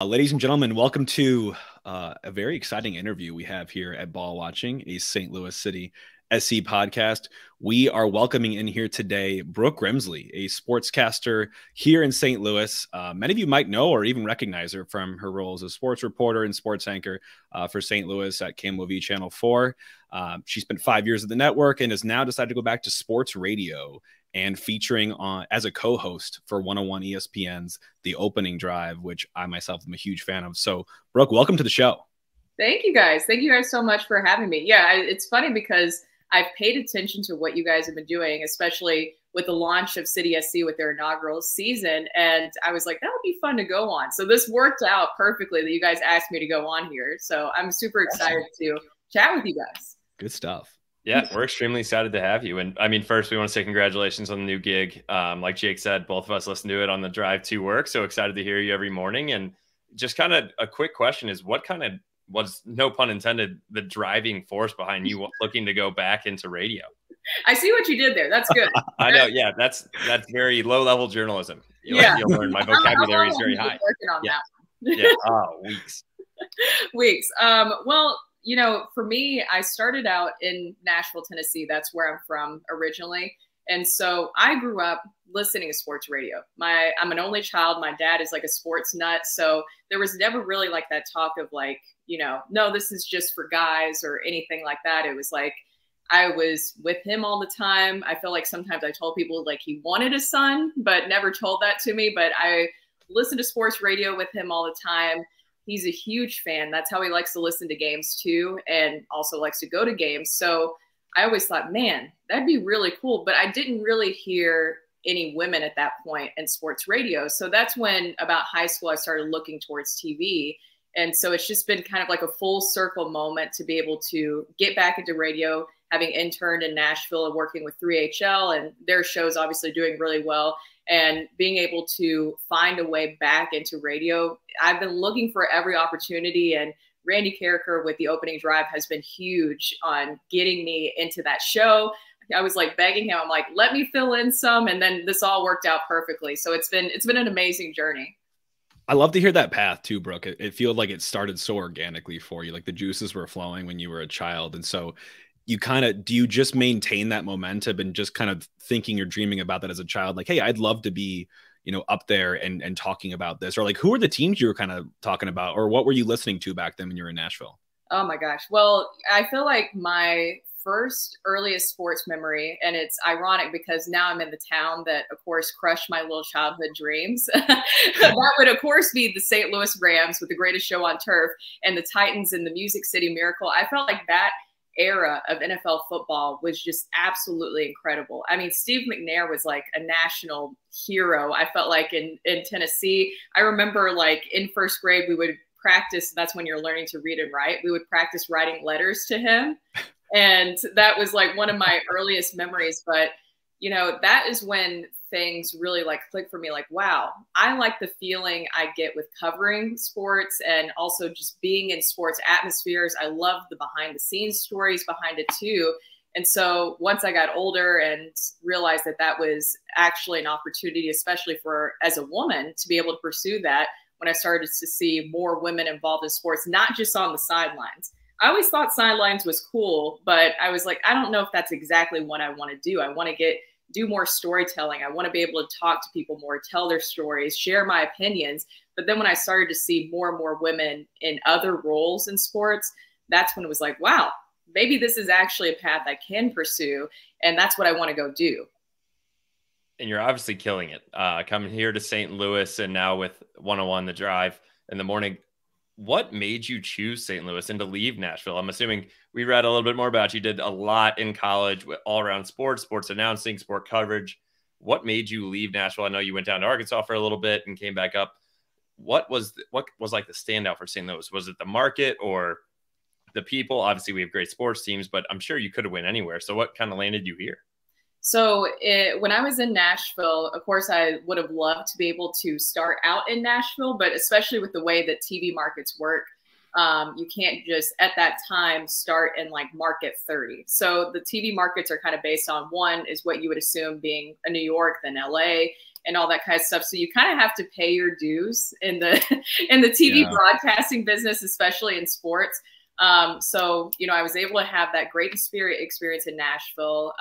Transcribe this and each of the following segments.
Ladies and gentlemen, welcome to a very exciting interview we have here at Ball Watching, a St. Louis City SC podcast. We are welcoming in here today Brooke Grimsley, a sportscaster here in St. Louis. Many of you might know or even recognize her from her role as a sports reporter and sports anchor for St. Louis at KMOV Channel 4. She spent 5 years at the network and has now decided to go back to sports radio and featuring on as a co-host for 101 ESPN's The Opening Drive, which I myself am a huge fan of. So, Brooke, welcome to the show. Thank you guys. Thank you guys so much for having me. Yeah, it's funny because I've paid attention to what you guys have been doing, especially with the launch of City SC with their inaugural season. And I was like, that would be fun to go on. So this worked out perfectly that you guys asked me to go on here. So I'm super excited to chat with you guys. Good stuff. Yeah, we're extremely excited to have you. And I mean, first, we want to say congratulations on the new gig. Like Jake said, both of us listen to it on the drive to work. So excited to hear you every morning. And just kind of a quick question is, what kind of was, no pun intended, the driving force behind you looking to go back into radio? I see what you did there. That's good. I know. Yeah, that's very low level journalism. You'll learn my vocabulary is very high. Working on that one. Yeah. Oh, weeks. Weeks. Well, you know, for me, I started out in Nashville, Tennessee. That's where I'm from originally. And so I grew up listening to sports radio. I'm an only child. My dad is like a sports nut. So there was never really like that talk of like, you know, no, this is just for guys or anything like that. It was like, I was with him all the time. I feel like sometimes I told people like he wanted a son, but never told that to me. But I listened to sports radio with him all the time. He's a huge fan. That's how he likes to listen to games too, and also likes to go to games. So I always thought, man, that'd be really cool. But I didn't really hear any women at that point in sports radio. So that's when about high school, I started looking towards TV. And so it's just been kind of like a full circle moment to be able to get back into radio, having interned in Nashville and working with 3HL and their shows obviously doing really well, and being able to find a way back into radio. I've been looking for every opportunity, and Randy Carricker with The Opening Drive has been huge on getting me into that show. I was like begging him, I'm like, let me fill in some, and then this all worked out perfectly. So it's been an amazing journey. I love to hear that path too, Brooke. It feels like it started so organically for you, like the juices were flowing when you were a child. And so do you just maintain that momentum and just kind of thinking or dreaming about that as a child? Like, hey, I'd love to be, you know, up there and talking about this, or like, who are the teams you were kind of talking about, or what were you listening to back then when you were in Nashville? Oh my gosh. Well, I feel like my first earliest sports memory, and it's ironic because now I'm in the town that of course crushed my little childhood dreams. That would of course be the St. Louis Rams with the greatest show on turf and the Titans and the Music City Miracle. I felt like that era of NFL football was just absolutely incredible. I mean, Steve McNair was like a national hero. I felt like in Tennessee, I remember like in first grade, we would practice. That's when you're learning to read and write. We would practice writing letters to him. And that was like one of my earliest memories. But, you know, that is when things really like click for me. Like, wow, I like the feeling I get with covering sports and also just being in sports atmospheres. I love the behind the scenes stories behind it too. And so once I got older and realized that that was actually an opportunity, especially for as a woman, to be able to pursue that, when I started to see more women involved in sports, not just on the sidelines. I always thought sidelines was cool, but I was like, I don't know if that's exactly what I want to do. I want to do more storytelling. I want to be able to talk to people more, tell their stories, share my opinions. But then when I started to see more and more women in other roles in sports, that's when it was like, wow, maybe this is actually a path I can pursue. And that's what I want to go do. And you're obviously killing it. Coming here to St. Louis and now with 101 The Drive in the morning. What made you choose St. Louis and to leave Nashville? I'm assuming we read a little bit more about you. Did a lot in college with all around sports announcing, sport coverage. What made you leave Nashville? I know you went down to Arkansas for a little bit and came back up. What was like the standout for St. Louis? Was it the market or the people? Obviously, we have great sports teams, but I'm sure you could have went anywhere. So what kind of landed you here? So when I was in Nashville, of course, I would have loved to be able to start out in Nashville, but especially with the way that TV markets work, you can't just at that time start in like market 30. So the TV markets are kind of based on one is what you would assume being a New York, then LA, and all that kind of stuff. So you kind of have to pay your dues in the in the TV broadcasting business, especially in sports. So, you know, I was able to have that great experience in Nashville,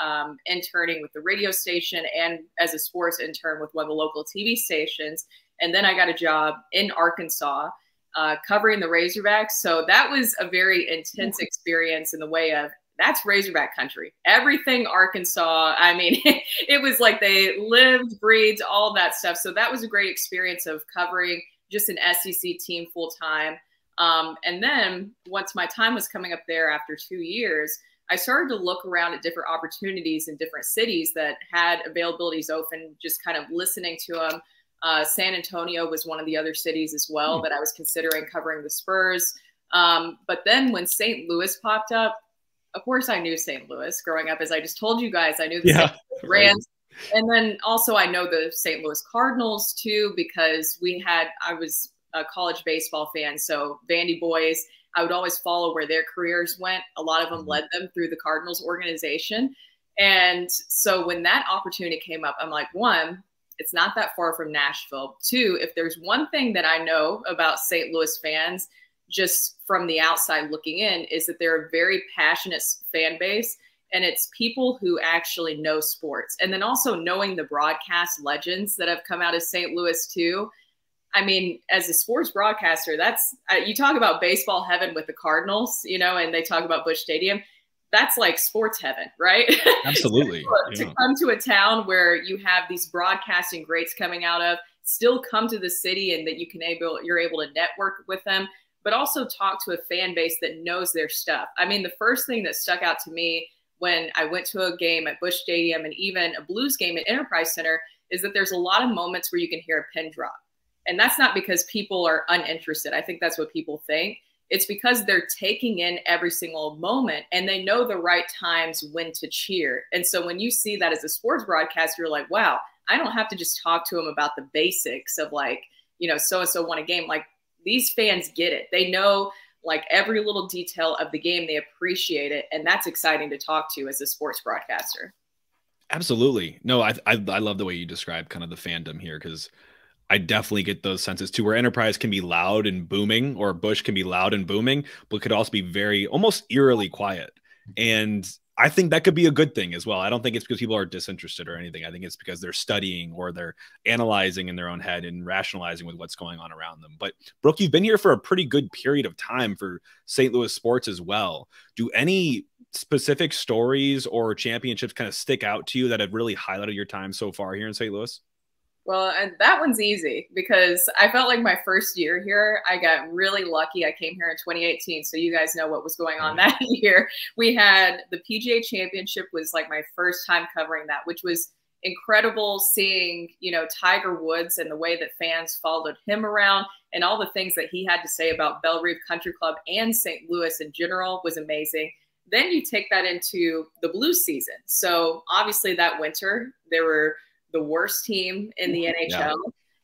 interning with the radio station and as a sports intern with one of the local TV stations. And then I got a job in Arkansas, covering the Razorbacks. So that was a very intense experience in the way of, that's Razorback country. Everything Arkansas. I mean, it was like they lived, breathed, all that stuff. So that was a great experience of covering just an SEC team full time. And then once my time was coming up there after 2 years, I started to look around at different opportunities in different cities that had availabilities open, just kind of listening to them. San Antonio was one of the other cities as well that I was considering covering the Spurs. But then when St. Louis popped up, of course I knew St. Louis growing up. As I just told you guys, I knew the St. Louis Rams. And then also I know the St. Louis Cardinals too, because I was a college baseball fan. So Vandy boys, I would always follow where their careers went. A lot of them led them through the Cardinals organization. And so when that opportunity came up, I'm like, one, it's not that far from Nashville. Two, if there's one thing that I know about St. Louis fans, just from the outside looking in, is that they're a very passionate fan base. And it's people who actually know sports. And then also knowing the broadcast legends that have come out of St. Louis too. I mean, as a sports broadcaster, that's, you talk about baseball heaven with the Cardinals, you know, and they talk about Busch Stadium. That's like sports heaven, right? Absolutely. To come to a town where you have these broadcasting greats coming out of, still come to the city and that you're able to network with them, but also talk to a fan base that knows their stuff. I mean, the first thing that stuck out to me when I went to a game at Busch Stadium and even a Blues game at Enterprise Center is that there's a lot of moments where you can hear a pin drop. And that's not because people are uninterested. I think that's what people think. It's because they're taking in every single moment and they know the right times when to cheer. And so when you see that as a sports broadcaster, you're like, wow, I don't have to just talk to them about the basics of like, you know, so-and-so won a game. Like these fans get it. They know like every little detail of the game. They appreciate it. And that's exciting to talk to as a sports broadcaster. Absolutely. No, I love the way you describe kind of the fandom here, because I definitely get those senses too, where Enterprise can be loud and booming, or Busch can be loud and booming, but could also be very almost eerily quiet. And I think that could be a good thing as well. I don't think it's because people are disinterested or anything. I think it's because they're studying or they're analyzing in their own head and rationalizing with what's going on around them. But Brooke, you've been here for a pretty good period of time for St. Louis sports as well. Do any specific stories or championships kind of stick out to you that have really highlighted your time so far here in St. Louis? Well, and that one's easy because I felt like my first year here, I got really lucky. I came here in 2018. So you guys know what was going on that year. We had the PGA Championship was like my first time covering that, which was incredible seeing, you know, Tiger Woods and the way that fans followed him around and all the things that he had to say about Belle Reve Country Club and St. Louis in general was amazing. Then you take that into the Blues season. So obviously that winter, there were the worst team in the NHL. Yeah.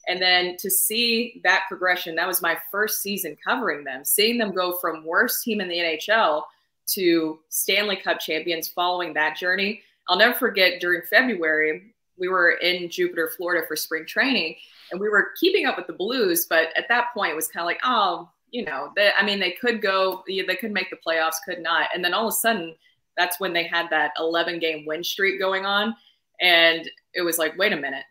And then to see that progression, that was my first season covering them, seeing them go from worst team in the NHL to Stanley Cup champions following that journey. I'll never forget during February, we were in Jupiter, Florida for spring training and we were keeping up with the Blues. But at that point it was kind of like, oh, you know, they could go, they could make the playoffs, could not. And then all of a sudden that's when they had that 11-game win streak going on. And it was like, wait a minute.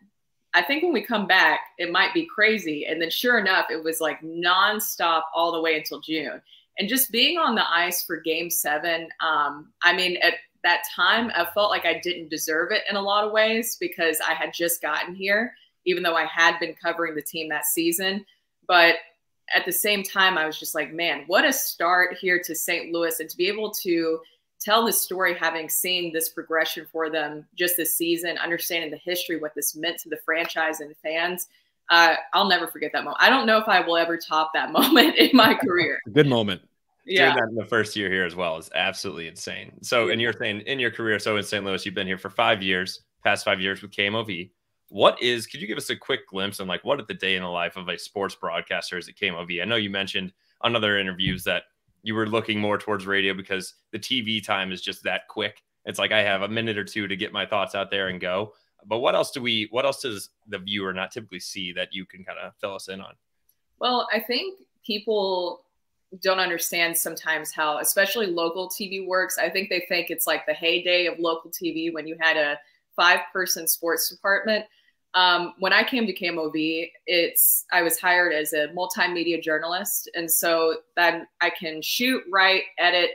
I think when we come back, it might be crazy. And then sure enough, it was like nonstop all the way until June. And just being on the ice for Game 7, I mean, at that time, I felt like I didn't deserve it in a lot of ways because I had just gotten here, even though I had been covering the team that season. But at the same time, I was just like, man, what a start here to St. Louis. And to be able to tell this story, having seen this progression for them just this season, understanding the history, what this meant to the franchise and fans. I'll never forget that moment. I don't know if I will ever top that moment in my career. Good moment. Yeah. Doing that in the first year here as well is absolutely insane. So, and you're saying in your career, so in St. Louis, you've been here for 5 years, past 5 years with KMOV. Could you give us a quick glimpse on like, what did the day in the life of a sports broadcaster is at KMOV? I know you mentioned on other interviews that you were looking more towards radio because the TV time is just that quick. It's like I have a minute or two to get my thoughts out there and go. But what else does the viewer not typically see that you can kind of fill us in on? Well, I think people don't understand sometimes how, especially local TV works. I think they think it's like the heyday of local TV when you had a 5-person sports department. When I came to KMOV, I was hired as a multimedia journalist. And so then I can shoot, write, edit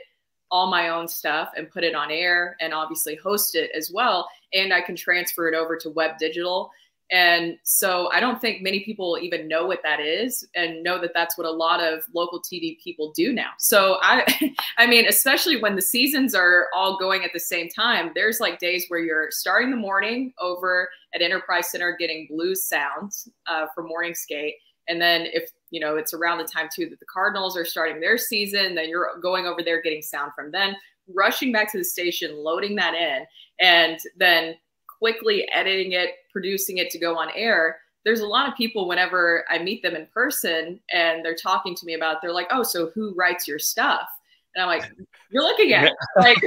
all my own stuff and put it on air and obviously host it as well. And I can transfer it over to web digital. And so I don't think many people even know what that is and know that that's what a lot of local TV people do now. So I mean, especially when the seasons are all going at the same time, there's like days where you're starting the morning over at Enterprise Center getting blues sounds for morning skate. And then if, you know, it's around the time too that the Cardinals are starting their season, then you're going over there getting sound from them, rushing back to the station, loading that in, and then quickly editing it, producing it to go on air. There's a lot of people, whenever I meet them in person and they're talking to me about it, they're like, oh, so who writes your stuff? And I'm like, you're looking at it. Like,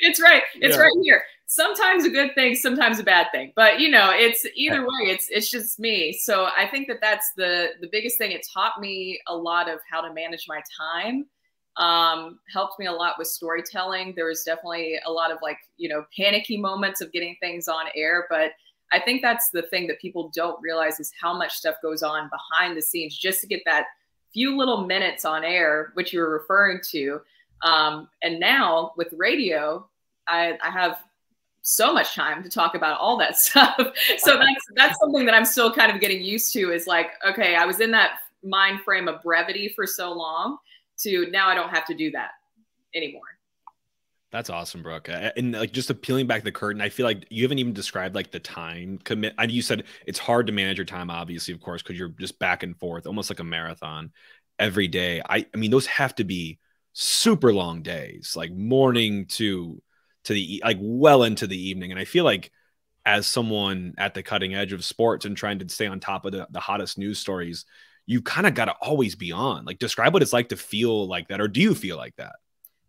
it's right. It's right here. Sometimes a good thing, sometimes a bad thing. But, you know, it's either way, it's just me. So I think that that's the biggest thing. It taught me a lot of how to manage my time. Helped me a lot with storytelling. There was definitely a lot of like, you know, panicky moments of getting things on air. But I think that's the thing that people don't realize is how much stuff goes on behind the scenes just to get that few little minutes on air, which you were referring to. And now with radio, I have so much time to talk about all that stuff. So that's something that I'm still kind of getting used to is like, okay, I was in that mind frame of brevity for so long to now I don't have to do that anymore. That's awesome, Brooke. And like just peeling back the curtain, I feel like you haven't even described like the time commit. I know you said it's hard to manage your time, obviously, of course, because you're just back and forth, almost like a marathon every day. I mean, those have to be super long days, like morning to the like well into the evening. And I feel like as someone at the cutting edge of sports and trying to stay on top of the hottest news stories, you kind of got to always be on. Like, describe what it's like to feel like that, or do you feel like that?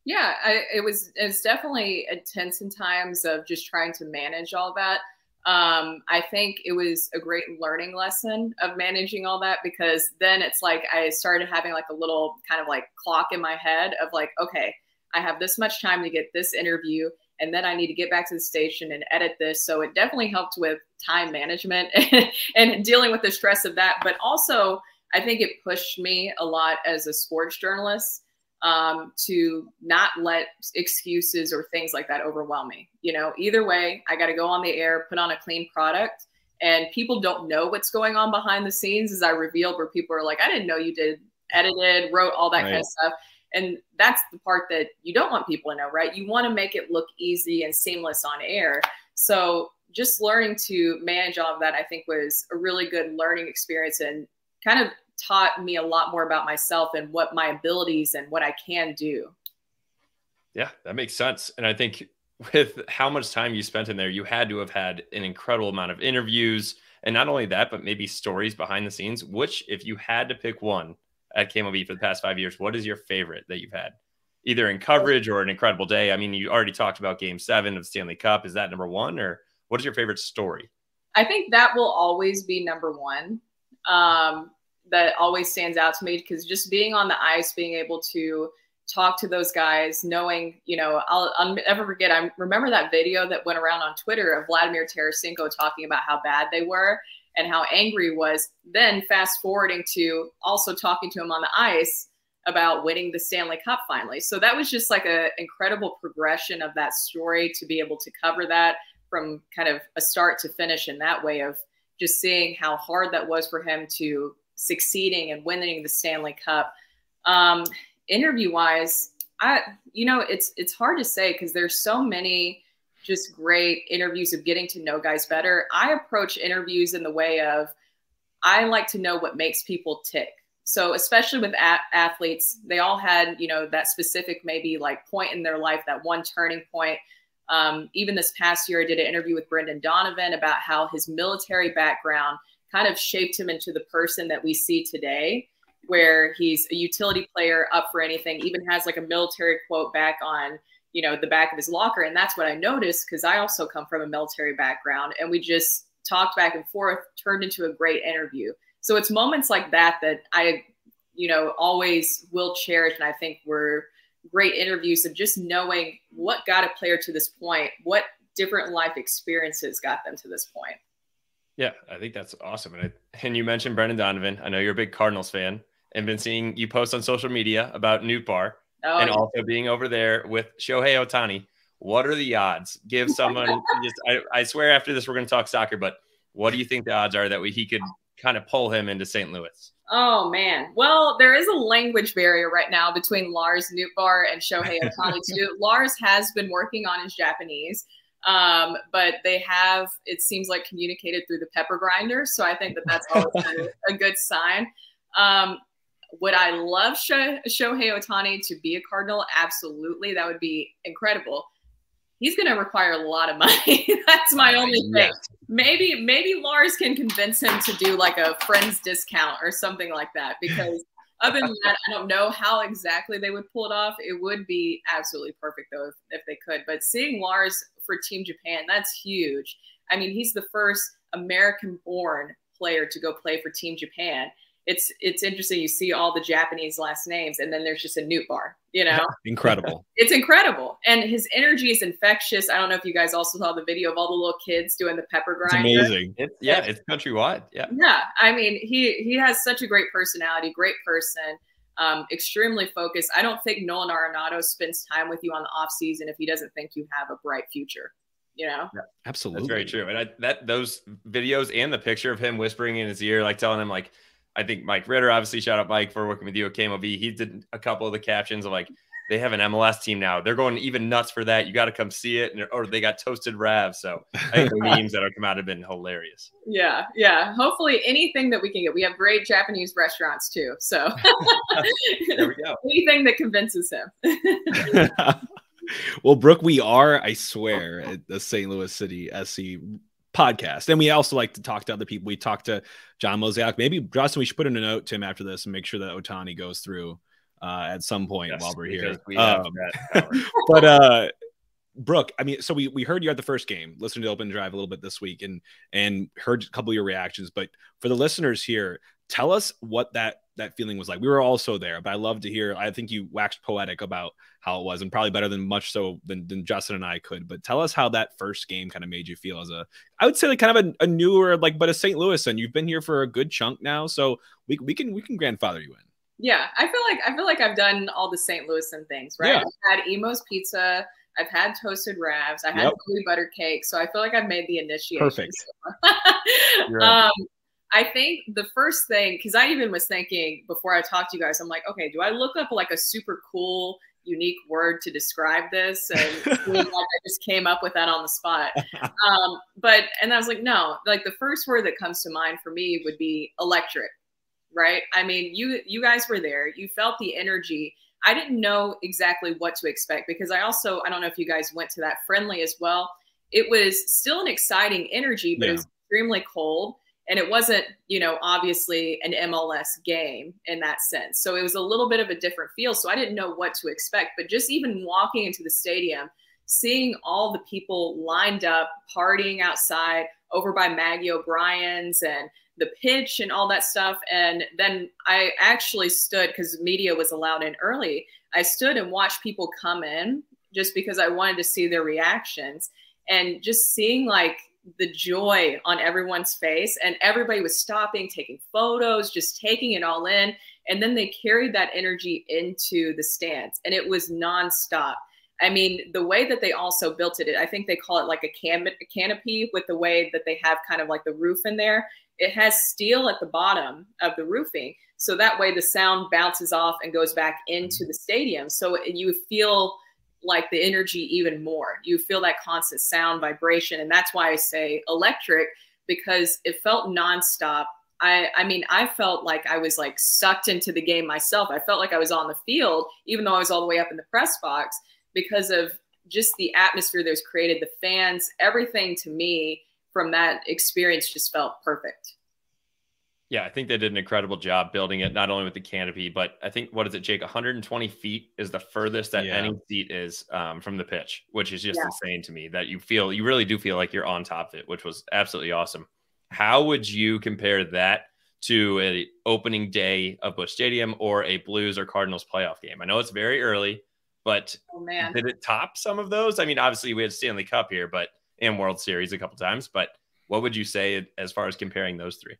Yeah, it's definitely intense in times of just trying to manage all that. I think it was a great learning lesson of managing all that, because then it's like I started having like a little kind of like clock in my head of like, okay, I have this much time to get this interview, and then I need to get back to the station and edit this. So it definitely helped with time management and dealing with the stress of that. But also, I think it pushed me a lot as a sports journalist to not let excuses or things like that overwhelm me. You know, either way, I got to go on the air, put on a clean product, and people don't know what's going on behind the scenes, as I revealed, where people are like, I didn't know you edited, wrote all that kind of stuff. And that's the part that you don't want people to know, right? You want to make it look easy and seamless on air. So just learning to manage all of that, I think, was a really good learning experience and kind of taught me a lot more about myself and what my abilities and what I can do. Yeah, that makes sense. And I think with how much time you spent in there, you had to have had an incredible amount of interviews. And not only that, but maybe stories behind the scenes, which if you had to pick one at KMOV for the past 5 years, what is your favorite that you've had, either in coverage or an incredible day? I mean, you already talked about Game 7 of Stanley Cup. Is that number one, or what is your favorite story? I think that will always be number one. That always stands out to me, because just being on the ice, being able to talk to those guys, knowing, you know, I'll never forget. I remember that video that went around on Twitter of Vladimir Tarasenko talking about how bad they were and how angry he was. Then fast forwarding to also talking to him on the ice about winning the Stanley Cup finally. So that was just like an incredible progression of that story, to be able to cover that from kind of a start to finish in that way, of just seeing how hard that was for him to succeeding and winning the Stanley Cup. Interview wise, you know, it's hard to say, because there's so many just great interviews of getting to know guys better. I approach interviews in the way of, I like to know what makes people tick. So especially with athletes, they all had, you know, that specific maybe like point in their life, that one turning point. Even this past year, I did an interview with Brendan Donovan about how his military background kind of shaped him into the person that we see today. where he's a utility player up for anything, even has like a military quote back on, you know, the back of his locker. And that's what I noticed, because I also come from a military background, and we just talked back and forth, turned into a great interview. So it's moments like that that I, you know, always will cherish. And I think were great interviews of just knowing what got a player to this point, what different life experiences got them to this point. Yeah, I think that's awesome. And you mentioned Brendan Donovan. I know you're a big Cardinals fan, and been seeing you post on social media about Newt Bar, and also being over there with Shohei Ohtani. What are the odds? Give someone I swear after this we're going to talk soccer, but what do you think the odds are that he could kind of pull him into St. Louis? Oh, man. Well, there is a language barrier right now between Lars Nootbaar and Shohei Ohtani, too. Lars has been working on his Japanese, but they have, it seems like, communicated through the pepper grinder. So I think that that's always a good sign. Would I love Shohei Ohtani to be a Cardinal? Absolutely. That would be incredible. He's going to require a lot of money. That's my only thing. Yes. Maybe Lars can convince him to do like a friend's discount or something like that, because other than that, I don't know how exactly they would pull it off. It would be absolutely perfect, though, if they could. But seeing Lars for Team Japan, that's huge. I mean, he's the first American-born player to go play for Team Japan. It's interesting. You see all the Japanese last names, and then there's just a Nootbaar, you know? Incredible. It's incredible. And his energy is infectious. I don't know if you guys also saw the video of all the little kids doing the pepper grinder. It's amazing. It's countrywide. Yeah. Yeah. I mean, he has such a great personality, great person, extremely focused. I don't think Nolan Arenado spends time with you on the off season if he doesn't think you have a bright future. You know? Yeah, absolutely. That's very true. And those videos and the picture of him whispering in his ear, like telling him, like, I think Mike Ritter, obviously, shout out Mike for working with you at KMOV. He did a couple of the captions of like, they have an MLS team now. They're going even nuts for that. You got to come see it. Or they got toasted Ravs. So I think the memes that have come out have been hilarious. Yeah. Yeah. Hopefully anything that we can get. We have great Japanese restaurants too. So there we go. Anything that convinces him. Well, Brooke, we are, I swear, at the St. Louis City SC podcast, and we also like to talk to other people. We talked to John Mozeliak. Maybe, Justin, we should put in a note to him after this and make sure that Ohtani goes through at some point while we're here. But Brooke, I mean, so we heard you at the first game, listened to Open Drive a little bit this week, and heard a couple of your reactions. But for the listeners here, tell us what that feeling was like. We were also there, but I love to hear. I think you waxed poetic about how it was, and probably better than much so than Justin and I could. But tell us how that first game kind of made you feel as I would say, like, kind of a newer, like, but a St. Louis, and you've been here for a good chunk now, so we can grandfather you in. Yeah, I feel like I've done all the St. Louisan things, right? Yeah. I've had Emo's Pizza, I've had toasted Ravs, I had gooey butter cake, so I feel like I've made the initiation. Perfect. I think the first thing, because I even was thinking before I talked to you guys, I'm like, okay, do I look up like a super cool, unique word to describe this? And like I just came up with that on the spot. And I was like, no, like the first word that comes to mind for me would be electric, right? I mean, you guys were there. You felt the energy. I didn't know exactly what to expect, because I don't know if you guys went to that friendly as well. It was still an exciting energy, but it was extremely cold. And it wasn't, obviously an MLS game in that sense. So it was a little bit of a different feel. So I didn't know what to expect. But just even walking into the stadium, seeing all the people lined up, partying outside over by Maggie O'Brien's and the pitch and all that stuff. And then I actually stood, because media was allowed in early. I stood and watched people come in just because I wanted to see their reactions, and just seeing like the joy on everyone's face, and everybody was stopping, taking photos, just taking it all in. And then they carried that energy into the stands, and it was nonstop. I mean, the way that they also built it, I think they call it like a canopy, with the way that they have kind of like the roof in there. It has steel at the bottom of the roofing, so that way the sound bounces off and goes back into the stadium. So you feel like the energy even more. You feel that constant sound vibration. And that's why I say electric, because it felt nonstop. I mean, I felt like I was like sucked into the game myself. I felt like I was on the field, even though I was all the way up in the press box, because of just the atmosphere that was created, the fans, everything to me from that experience just felt perfect. Yeah, I think they did an incredible job building it, not only with the canopy, but I think, what is it, Jake? 120 feet is the furthest that any seat is from the pitch, which is just insane to me, that you really do feel like you're on top of it, which was absolutely awesome. How would you compare that to an opening day of Busch Stadium or a Blues or Cardinals playoff game? I know it's very early, but did it top some of those? I mean, obviously we had Stanley Cup here, and World Series a couple times, but what would you say as far as comparing those three?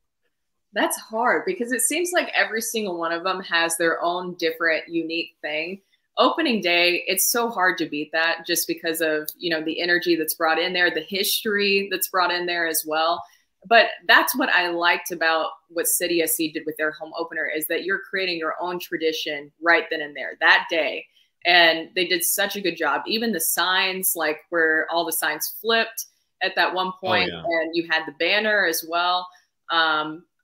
That's hard because it seems like every single one of them has their own different, unique thing. Opening day, it's so hard to beat that just because of, the energy that's brought in there, the history that's brought in there as well. But that's what I liked about what City SC did with their home opener, is that you're creating your own tradition right then and there that day. And they did such a good job. Even the signs, like where all the signs flipped at that one point, and you had the banner as well.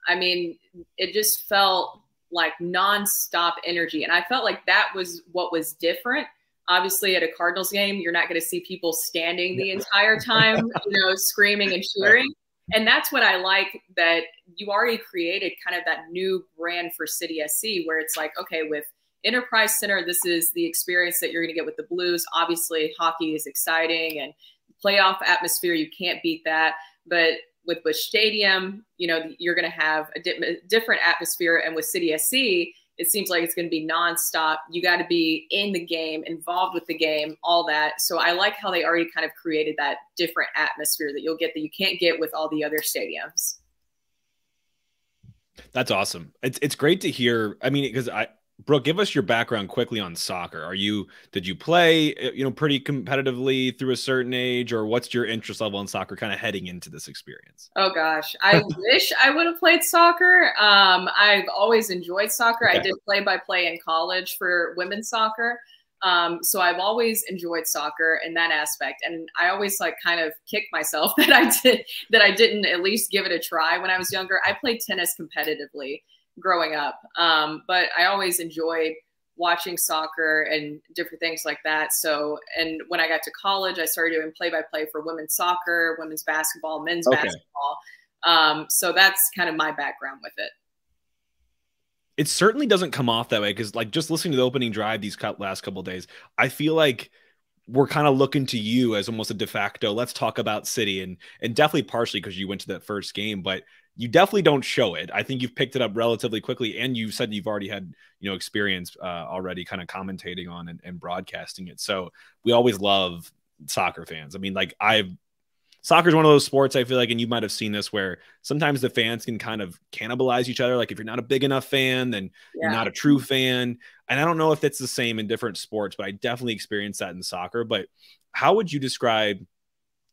I mean, it just felt like nonstop energy. And I felt like that was what was different. Obviously, at a Cardinals game, you're not going to see people standing the entire time, screaming and cheering. And that's what I like, that you already created kind of that new brand for City SC, where it's like, okay, with Enterprise Center, this is the experience that you're going to get with the Blues. Obviously, hockey is exciting and playoff atmosphere, you can't beat that. But with Busch Stadium, you're going to have a different atmosphere. And with City SC, it seems like it's going to be nonstop. You got to be in the game, involved with the game, all that. So I like how they already kind of created that different atmosphere that you'll get that you can't get with all the other stadiums. That's awesome. It's great to hear. I mean, because Brooke, give us your background quickly on soccer. Did you play, pretty competitively through a certain age, or what's your interest level in soccer kind of heading into this experience? Oh gosh, I wish I would have played soccer. I've always enjoyed soccer. Okay. I did play-by-play in college for women's soccer. So I've always enjoyed soccer in that aspect. And I always kind of kicked myself that I didn't at least give it a try when I was younger. I played tennis competitively growing up. But I always enjoyed watching soccer and different things like that. So, and when I got to college, I started doing play-by-play for women's soccer, women's basketball, men's basketball. So that's kind of my background with it. It certainly doesn't come off that way, because just listening to the opening drive these last couple of days, I feel like we're kind of looking to you as almost a de facto, let's talk about City, and definitely partially because you went to that first game, but you definitely don't show it. I think you've picked it up relatively quickly, and you said you've already had, experience already kind of commentating on and broadcasting it. So we always love soccer fans. I mean, soccer is one of those sports, I feel like, and you might have seen this, where sometimes the fans can kind of cannibalize each other. Like if you're not a big enough fan, then you're not a true fan. And I don't know if it's the same in different sports, but I definitely experienced that in soccer. But how would you describe,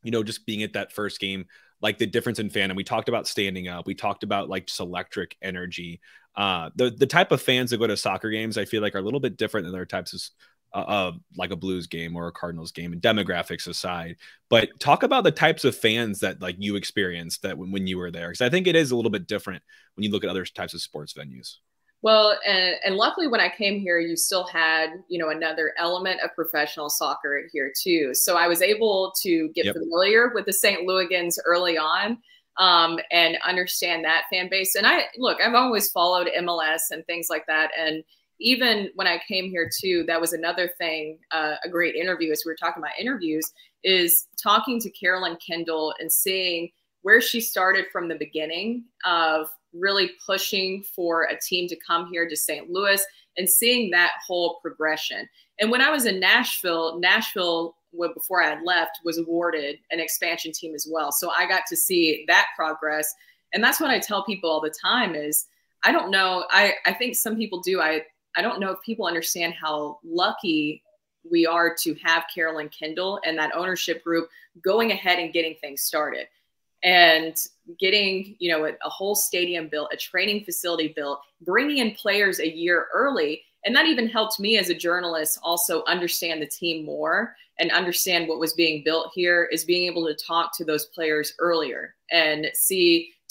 just being at that first game, like the difference in fandom? We talked about standing up. We talked about just electric energy. The type of fans that go to soccer games, I feel like, are a little bit different than their types of like a Blues game or a Cardinals game, and demographics aside. But talk about the types of fans that you experienced that when you were there, because I think it is a little bit different when you look at other types of sports venues. Well, and luckily when I came here, you still had, another element of professional soccer here too. So I was able to get familiar with the St. Louigans early on, and understand that fan base. And I've always followed MLS and things like that. And even when I came here too, that was another thing, a great interview, as we were talking about interviews, is talking to Carolyn Kendall and seeing where she started from the beginning of really pushing for a team to come here to St. Louis, and seeing that whole progression. And when I was in Nashville, before I had left, was awarded an expansion team as well. So I got to see that progress. And that's what I tell people all the time is, I don't know, I think some people do. I don't know if people understand how lucky we are to have Carolyn Kendall and that ownership group going ahead and getting things started. And getting, a whole stadium built, a training facility built, bringing in players a year early. And that even helped me as a journalist also understand the team more and understand what was being built here, is being able to talk to those players earlier and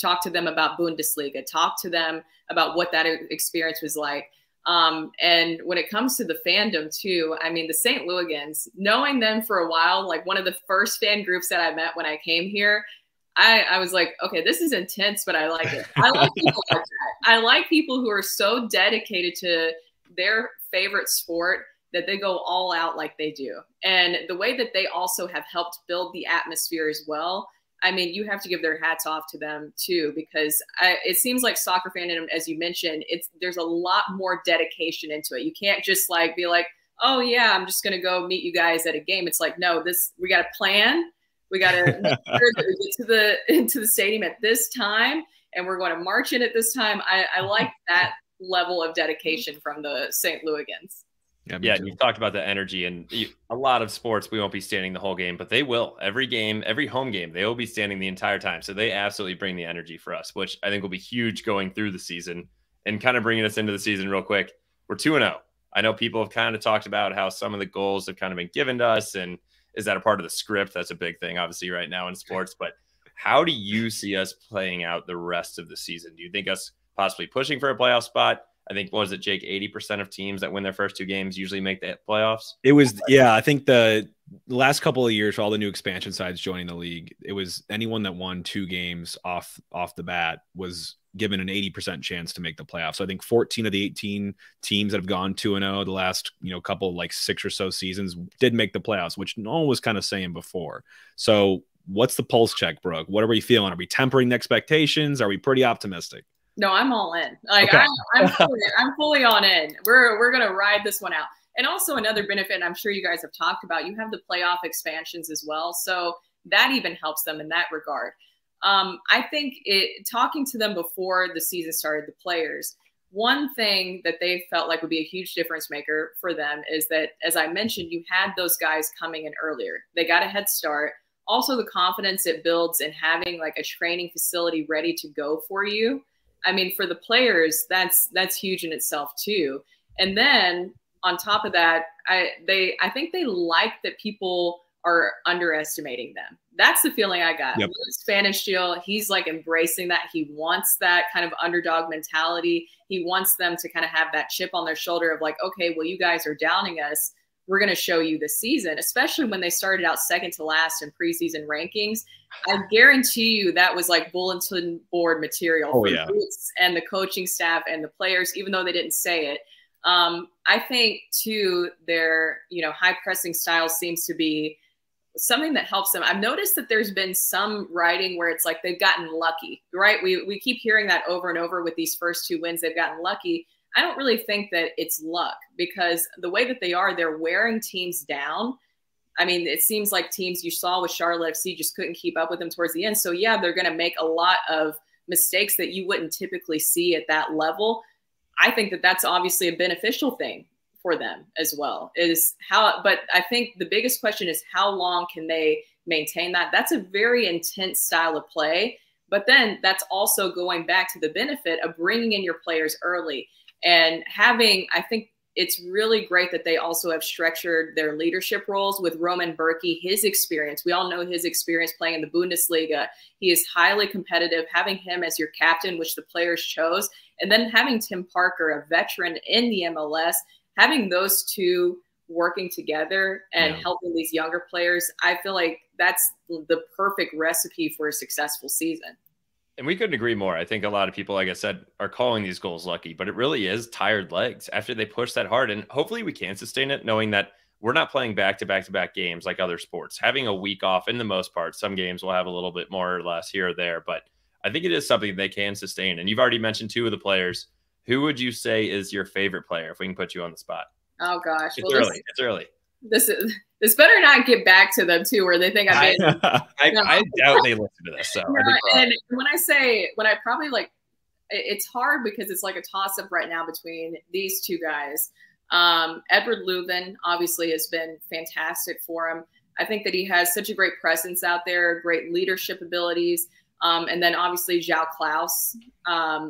talk to them about Bundesliga, talk to them about what that experience was like. And when it comes to the fandom too, I mean, the St. Louigans, knowing them for a while, like one of the first fan groups that I met when I came here, I was like, okay, this is intense, but I like it. I like people like that. I like people who are so dedicated to their favorite sport that they go all out like they do. And the way that they also have helped build the atmosphere as well. I mean, you have to give their hats off to them too, because it seems like soccer fandom, as you mentioned, there's a lot more dedication into it. You can't just like be like, oh yeah, I'm just going to go meet you guys at a game. It's like, no, we got a plan. We got to make sure that we get into the stadium at this time, and we're going to march in at this time. I like that level of dedication from the St. Louisans. Yeah, you talked about the energy, and a lot of sports, we won't be standing the whole game, but they will. Every game, every home game, they will be standing the entire time. So they absolutely bring the energy for us, which I think will be huge going through the season. And kind of bringing us into the season real quick, we're 2-0. I know people have kind of talked about how some of the goals have kind of been given to us, and is that a part of the script? That's a big thing, obviously, right now in sports. But how do you see us playing out the rest of the season? Do you think us possibly pushing for a playoff spot? I think, what was it, Jake? 80% of teams that win their first 2 games usually make the playoffs. It was, yeah. I think the last couple of years for all the new expansion sides joining the league, it was anyone that won 2 games off the bat was given an 80% chance to make the playoffs. So I think 14 of the 18 teams that have gone 2-0 the last couple like 6 or so seasons did make the playoffs, which no one was kind of saying before. So what's the pulse check, Brooke? What are we feeling? Are we tempering the expectations? Are we pretty optimistic? No, I'm all in. Like okay. I'm fully on in. We're gonna ride this one out. And also another benefit, and I'm sure you guys have talked about, you have the playoff expansions as well. So that even helps them in that regard. I think talking to them before the season started, the players, one thing that they felt like would be a huge difference maker for them is that, as I mentioned, you had those guys coming in earlier. They got a head start. Also, the confidence it builds in having like a training facility ready to go for you. I mean, for the players, that's huge in itself too. And then on top of that, I think they like that people are underestimating them. That's the feeling I got. Yep. Spanish Jill, he's like embracing that. He wants that kind of underdog mentality. He wants them to kind of have that chip on their shoulder of like, okay, well, you guys are downing us. We're going to show you this season, especially when they started out second to last in preseason rankings. I guarantee you that was like bulletin board material for Boots and the coaching staff and the players, even though they didn't say it. I think too, their high pressing style seems to be something that helps them. I've noticed that there's been some writing where it's like they've gotten lucky, right? We keep hearing that over and over with these first 2 wins. They've gotten lucky. I don't really think that it's luck, because the way that they're wearing teams down. I mean, it seems like teams you saw with Charlotte FC just couldn't keep up with them towards the end. So yeah, they're going to make a lot of mistakes that you wouldn't typically see at that level. I think that that's obviously a beneficial thing for them as well, but I think the biggest question is how long can they maintain that? That's a very intense style of play, but then that's also going back to the benefit of bringing in your players early. And I think it's really great that they also have structured their leadership roles with Roman Berkey, his experience. We all know his experience playing in the Bundesliga. He is highly competitive. Having him as your captain, which the players chose, and then having Tim Parker, a veteran in the MLS, having those two working together and helping these younger players, I feel like that's the perfect recipe for a successful season. And we couldn't agree more. I think a lot of people, like I said, are calling these goals lucky, but it really is tired legs after they push that hard. And hopefully we can sustain it, knowing that we're not playing back-to-back-to-back games like other sports. Having a week off in the most part, some games will have a little bit more or less here or there, but I think it is something they can sustain. And you've already mentioned 2 of the players. Who would you say is your favorite player, if we can put you on the spot? Oh, gosh. It's early. It's early. This better not get back to them too, where they think I doubt they listen to this. So and when I probably like, it's hard because it's like a toss up right now between these 2 guys. Edward Leuven obviously has been fantastic for him. I think that he has such a great presence out there, great leadership abilities. And then obviously João Klaus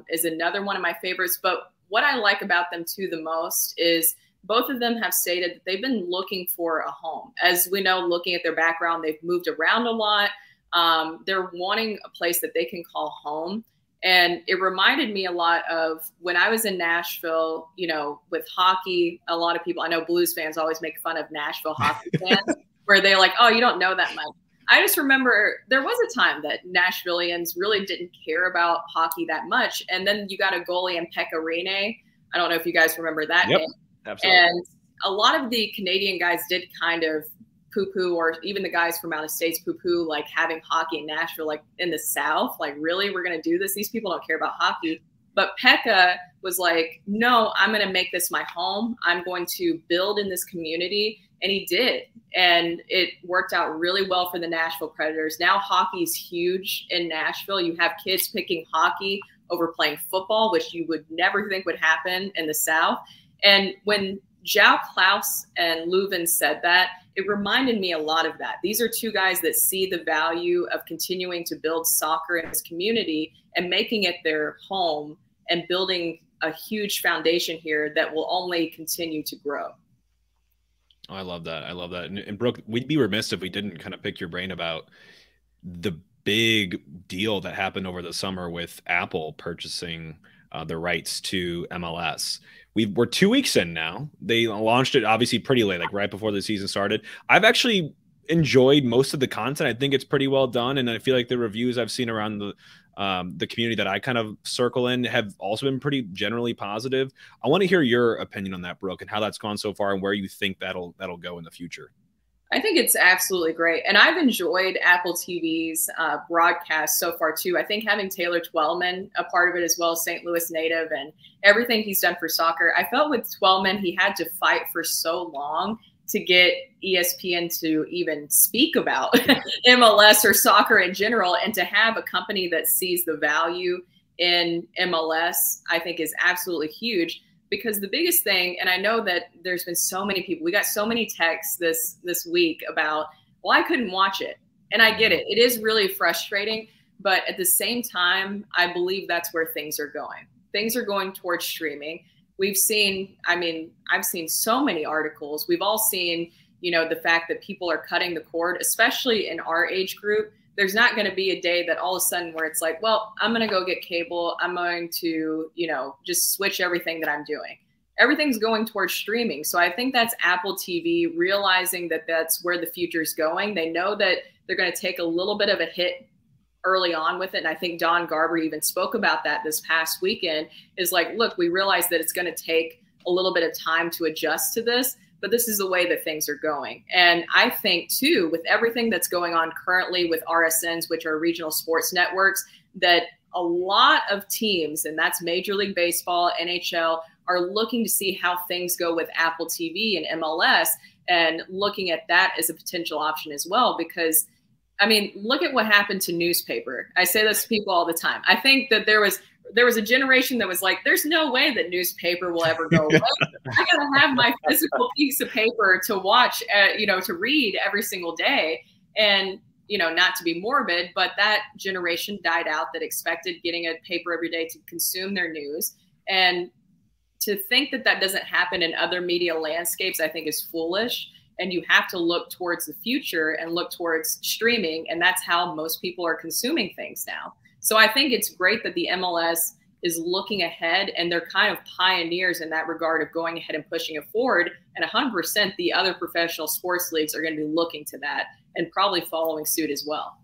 is another one of my favorites. But what I like about them too the most is both of them have stated that they've been looking for a home. As we know, looking at their background, they've moved around a lot. They're wanting a place that they can call home. And it reminded me a lot of when I was in Nashville, with hockey. A lot of people, I know Blues fans always make fun of Nashville hockey fans, where they're like, oh, you don't know that much. I just remember there was a time that Nashvillians really didn't care about hockey that much. And then you got a goalie in Pekka Rinne. I don't know if you guys remember that name. Absolutely. And a lot of the Canadian guys did kind of poo-poo, or even the guys from out of states poo-poo, like having hockey in Nashville, like in the South, like, really, we're going to do this? These people don't care about hockey. But Pekka was like, no, I'm going to make this my home. I'm going to build in this community. And he did. And it worked out really well for the Nashville Predators. Now hockey is huge in Nashville. You have kids picking hockey over playing football, which you would never think would happen in the South. And when João Klaus and Leuven said that, it reminded me a lot of that. These are two guys that see the value of continuing to build soccer in this community and making it their home and building a huge foundation here that will only continue to grow. Oh, I love that. I love that. And Brooke, we'd be remiss if we didn't kind of pick your brain about the big deal that happened over the summer with Apple purchasing the rights to MLS. We're 2 weeks in now. They launched it obviously pretty late, like right before the season started. I've actually enjoyed most of the content. I think it's pretty well done, and I feel like the reviews I've seen around the community that I kind of circle in have also been pretty generally positive. I want to hear your opinion on that, Brooke, and how that's gone so far, and where you think that'll go in the future. I think it's absolutely great. And I've enjoyed Apple TV's broadcast so far, too. I think having Taylor Twellman a part of it as well, St. Louis native, and everything he's done for soccer. I felt with Twellman, he had to fight for so long to get ESPN to even speak about MLS or soccer in general. And to have a company that sees the value in MLS, I think is absolutely huge. Because the biggest thing, and I know that there's been so many people, we got so many texts this week about, well, I couldn't watch it. And I get it. It is really frustrating. But at the same time, I believe that's where things are going. Things are going towards streaming. We've seen, I mean, I've seen so many articles. We've all seen, you know, the fact that people are cutting the cord, especially in our age group. There's not going to be a day that all of a sudden where it's like, well, I'm going to go get cable. I'm going to, you know, just switch everything that I'm doing. Everything's going towards streaming. So I think that's Apple TV realizing that that's where the future is going. They know that they're going to take a little bit of a hit early on with it. And I think Don Garber even spoke about that this past weekend, is like, look, we realize that it's going to take a little bit of time to adjust to this, but this is the way that things are going. And I think, too, with everything that's going on currently with RSNs, which are regional sports networks, that a lot of teams, and that's Major League Baseball, NHL, are looking to see how things go with Apple TV and MLS, and looking at that as a potential option as well. Because, I mean, look at what happened to newspaper. I say this to people all the time. I think that there was a generation that was like, there's no way that newspaper will ever go away. I gotta have my physical piece of paper to watch, you know, to read every single day. And, you know, not to be morbid, but that generation died out that expected getting a paper every day to consume their news. And to think that that doesn't happen in other media landscapes, I think is foolish. And you have to look towards the future and look towards streaming. And that's how most people are consuming things now. So I think it's great that the MLS is looking ahead, and they're kind of pioneers in that regard of going ahead and pushing it forward. And 100% the other professional sports leagues are going to be looking to that and probably following suit as well.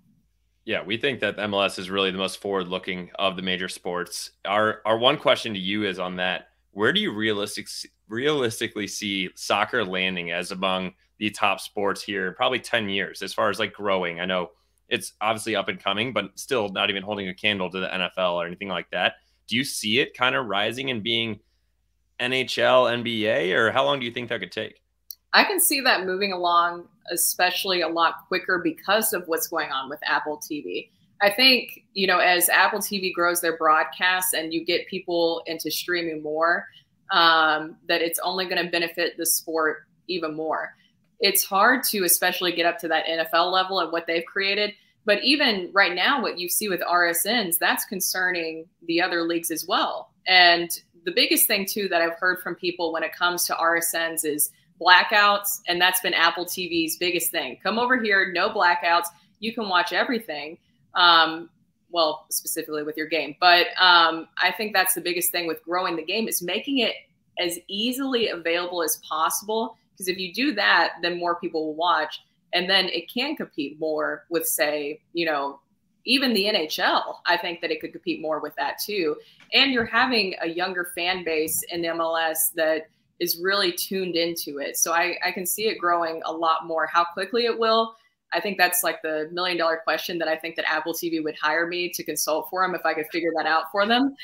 Yeah, we think that MLS is really the most forward-looking of the major sports. Our one question to you is on that. Where do you realistically see soccer landing as among the top sports here in probably 10 years, as far as like growing? I know it's obviously up and coming, but still not even holding a candle to the NFL or anything like that. Do you see it kind of rising and being NHL, NBA, or how long do you think that could take? I can see that moving along, especially a lot quicker because of what's going on with Apple TV. I think, you know, as Apple TV grows their broadcasts and you get people into streaming more, that it's only going to benefit the sport even more. It's hard to especially get up to that NFL level and what they've created. But even right now, what you see with RSNs, that's concerning the other leagues as well. And the biggest thing, too, that I've heard from people when it comes to RSNs is blackouts. And that's been Apple TV's biggest thing. Come over here, no blackouts. You can watch everything. Well, specifically with your game. But I think that's the biggest thing with growing the game, is making it as easily available as possible. Because if you do that, then more people will watch. And then it can compete more with, say, you know, even the NHL. I think that it could compete more with that too. And you're having a younger fan base in MLS that is really tuned into it. So I can see it growing a lot more. How quickly it will, I think that's like the $1 million question that I think that Apple TV would hire me to consult for them if I could figure that out for them.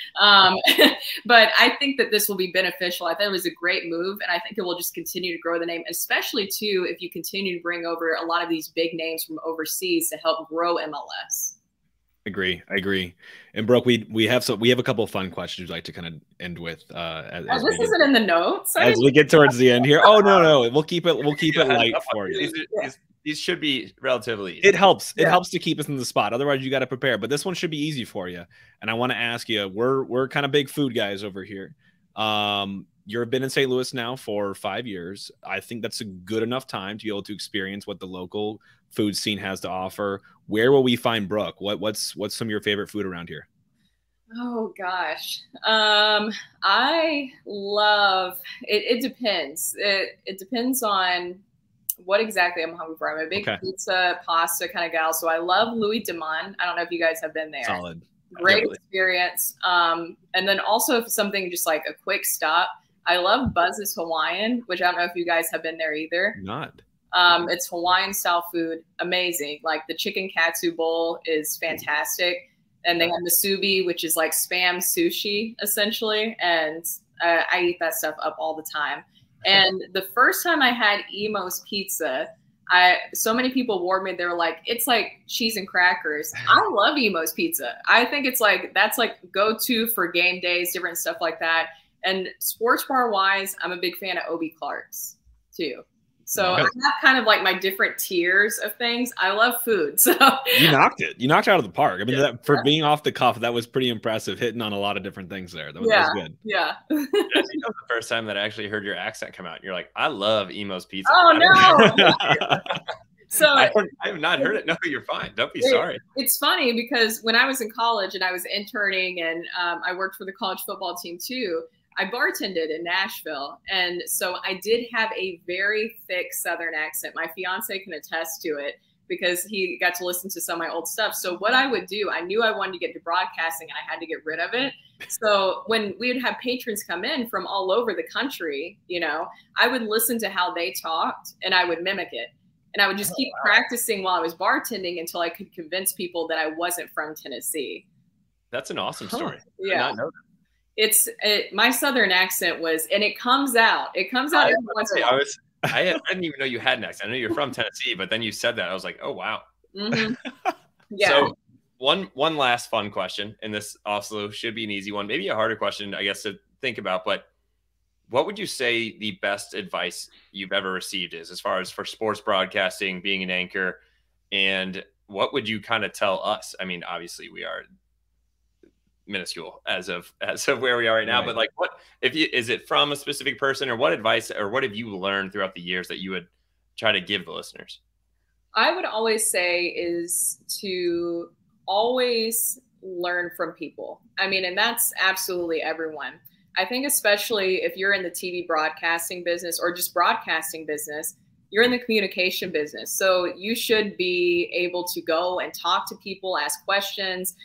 But I think that this will be beneficial. I think it was a great move, and I think it will just continue to grow the name, especially too if you continue to bring over a lot of these big names from overseas to help grow MLS. I agree. And Brooke, we have a couple of fun questions we'd like to kind of end with. As this isn't in the notes. As we get towards the end here. Oh no, we'll keep it light for you. These should be relatively easy. It helps. It helps to keep us in the spot. Otherwise, you got to prepare. But this one should be easy for you. And I want to ask you, we're kind of big food guys over here. You've been in St. Louis now for 5 years. I think that's a good enough time to be able to experience what the local food scene has to offer. Where will we find Brooke? What's some of your favorite food around here? Oh gosh. I love it. It depends. It depends on what exactly I'm hungry for. I'm a big pizza, pasta kind of gal. So I love Louis Demond. I don't know if you guys have been there. Solid. Great experience. And then also if something just like a quick stop, I love Buzz's Hawaiian, which I don't know if you guys have been there either. Not. It's Hawaiian style food. Amazing. Like the chicken katsu bowl is fantastic. And they have musubi, which is like Spam sushi essentially. And I eat that stuff up all the time. And the first time I had Emo's pizza, so many people warned me. They were like, it's like cheese and crackers. I love Emo's pizza. I think it's like, that's like go-to for game days, different stuff like that. And sports bar wise, I'm a big fan of Obie Clark's too. So I have kind of like my different tiers of things. I love food. So you knocked it. You knocked it out of the park. I mean, for being off the cuff, that was pretty impressive, hitting on a lot of different things there. That was good. Yeah. The first time that I actually heard your accent come out. You're like, I love Emo's pizza. Oh, no. So I have not heard it. No, you're fine. Don't be sorry. It's funny because when I was in college and I was interning and I worked for the college football team too, I bartended in Nashville. And so I did have a very thick Southern accent. My fiance can attest to it because he got to listen to some of my old stuff. So what I would do, I knew I wanted to get into broadcasting and I had to get rid of it. So when we would have patrons come in from all over the country, you know, I would listen to how they talked and I would mimic it. And I would just keep practicing while I was bartending until I could convince people that I wasn't from Tennessee. That's an awesome story. Yeah. I did not know that. My Southern accent was, and it comes out. It comes out every once in a while. I didn't even know you had an accent. I know you're from Tennessee, but then you said that. I was like, oh, wow. Mm-hmm. Yeah. So one last fun question, and this also should be an easy one, maybe a harder question, I guess, to think about. But what would you say the best advice you've ever received is as far as for sports broadcasting, being an anchor, and what would you kind of tell us? I mean, obviously we are minuscule as of where we are right now, but like, what is it from a specific person, or what advice or what have you learned throughout the years that you would try to give the listeners? I would always say is to always learn from people. I mean, and that's absolutely everyone. I think especially if you're in the TV broadcasting business or just broadcasting business, you're in the communication business. So you should be able to go and talk to people, ask questions.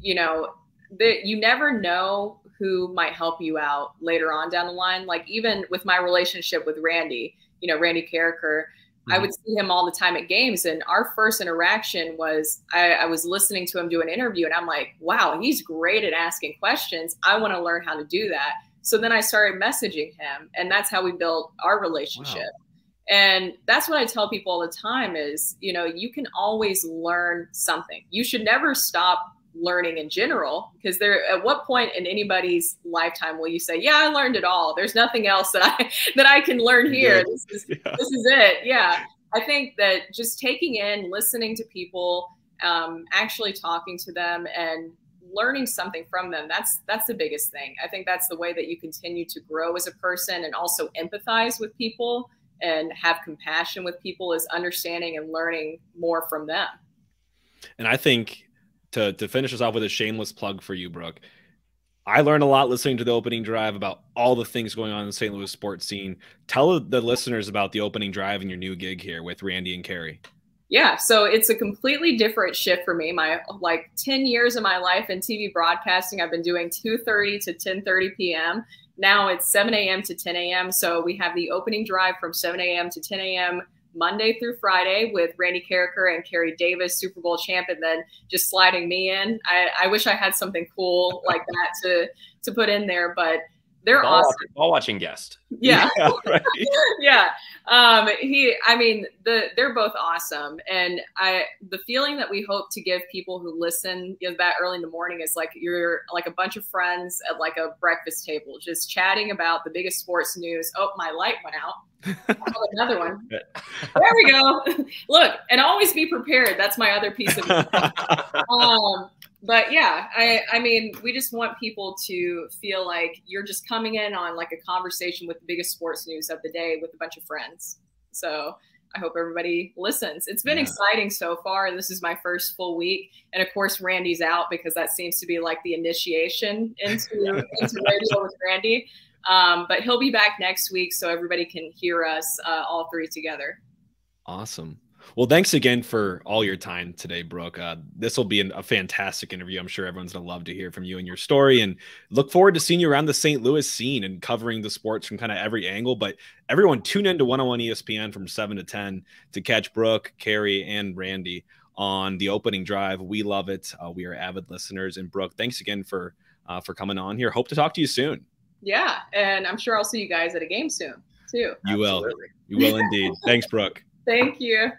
You know, you never know who might help you out later on down the line. Like even with my relationship with Randy, you know, Randy Carricker, I would see him all the time at games. And our first interaction was I was listening to him do an interview and I'm like, wow, he's great at asking questions. I want to learn how to do that. So then I started messaging him and that's how we built our relationship. Wow. And that's what I tell people all the time is, you know, you can always learn something. You should never stop learning in general, because at what point in anybody's lifetime will you say, yeah, I learned it all. There's nothing else that I can learn here. This is it. Yeah. I think that just taking in, listening to people, actually talking to them and learning something from them. That's the biggest thing. I think that's the way that you continue to grow as a person and also empathize with people and have compassion with people, is understanding and learning more from them. And I think to finish us off with a shameless plug for you, Brooke, I learned a lot listening to the opening drive about all the things going on in the St. Louis sports scene. Tell the listeners about the opening drive and your new gig here with Randy and Carrie. Yeah, so it's a completely different shift for me. My 10 years of my life in TV broadcasting, I've been doing 2:30 to 10:30 p.m. Now it's 7 a.m. to 10 a.m. So we have the opening drive from 7 a.m. to 10 a.m. Monday through Friday with Randy Carricker and Carrie Davis, Super Bowl champ, and then just sliding me in. I wish I had something cool like that to put in there, but they're awesome. Ball watching guest. Yeah. Yeah, right. Yeah. They're both awesome. And the feeling that we hope to give people who listen that early in the morning is like you're like a bunch of friends at like a breakfast table, just chatting about the biggest sports news. Oh, my light went out. Oh, another one. There we go. Look, and always be prepared. That's my other piece of it. But yeah, I mean, we just want people to feel like you're just coming in on like a conversation with the biggest sports news of the day with a bunch of friends. So I hope everybody listens. It's been exciting so far, and this is my first full week. And of course, Randy's out because that seems to be like the initiation into radio with Randy. But he'll be back next week so everybody can hear us all three together. Awesome. Well, thanks again for all your time today, Brooke. This will be a fantastic interview. I'm sure everyone's going to love to hear from you and your story, and look forward to seeing you around the St. Louis scene and covering the sports from kind of every angle. But everyone tune in to 101 ESPN from 7 to 10 to catch Brooke, Carrie, and Randy on the opening drive. We love it. We are avid listeners. And Brooke, thanks again for coming on here. Hope to talk to you soon. Yeah, and I'm sure I'll see you guys at a game soon, too. You will. You will indeed. Thanks, Brooke. Thank you.